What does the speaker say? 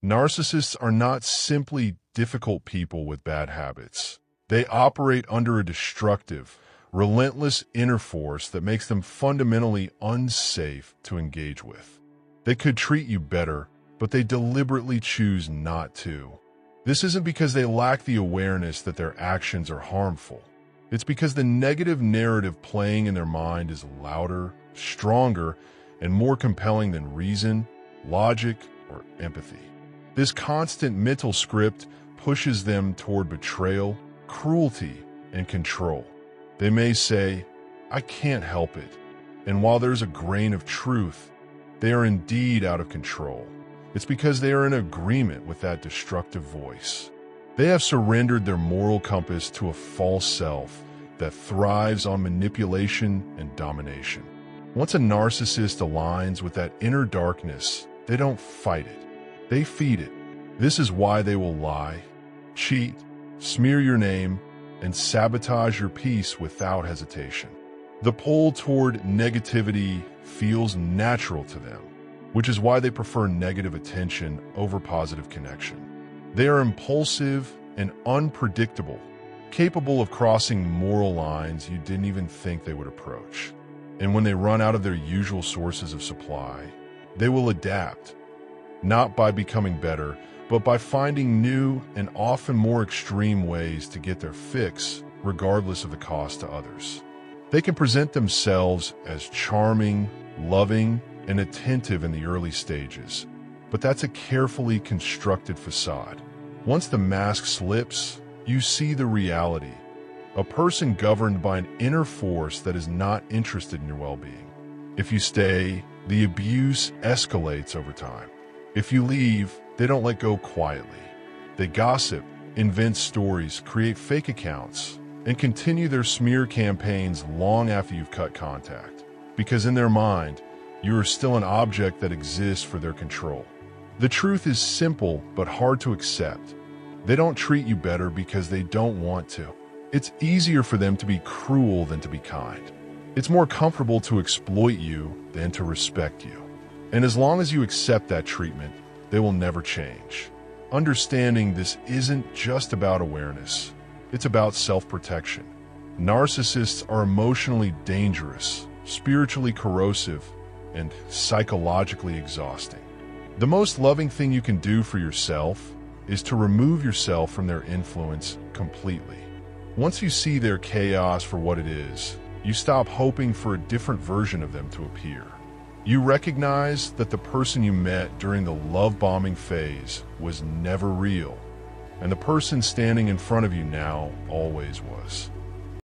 Narcissists are not simply difficult people with bad habits. They operate under a destructive, relentless inner force that makes them fundamentally unsafe to engage with. They could treat you better, but they deliberately choose not to. This isn't because they lack the awareness that their actions are harmful. It's because the negative narrative playing in their mind is louder, stronger, and more compelling than reason, logic, or empathy. This constant mental script pushes them toward betrayal, cruelty, and control. They may say, "I can't help it," and while there's a grain of truth, they are indeed out of control. It's because they are in agreement with that destructive voice. They have surrendered their moral compass to a false self that thrives on manipulation and domination. Once a narcissist aligns with that inner darkness, they don't fight it. They feed it. This is why they will lie, cheat, smear your name, and sabotage your peace without hesitation. The pull toward negativity feels natural to them, which is why they prefer negative attention over positive connection. They are impulsive and unpredictable, capable of crossing moral lines you didn't even think they would approach. And when they run out of their usual sources of supply, they will adapt, not by becoming better, but by finding new and often more extreme ways to get their fix, regardless of the cost to others. They can present themselves as charming, loving, and attentive in the early stages, but that's a carefully constructed facade. Once the mask slips, you see the reality. A person governed by an inner force that is not interested in your well-being. If you stay, the abuse escalates over time. If you leave, they don't let go quietly. They gossip, invent stories, create fake accounts, and continue their smear campaigns long after you've cut contact. Because in their mind, you are still an object that exists for their control. The truth is simple but hard to accept. They don't treat you better because they don't want to. It's easier for them to be cruel than to be kind. It's more comfortable to exploit you than to respect you. And as long as you accept that treatment, they will never change. Understanding this isn't just about awareness. It's about self-protection. Narcissists are emotionally dangerous, spiritually corrosive, and psychologically exhausting. The most loving thing you can do for yourself is to remove yourself from their influence completely. Once you see their chaos for what it is, you stop hoping for a different version of them to appear. You recognize that the person you met during the love-bombing phase was never real, and the person standing in front of you now always was.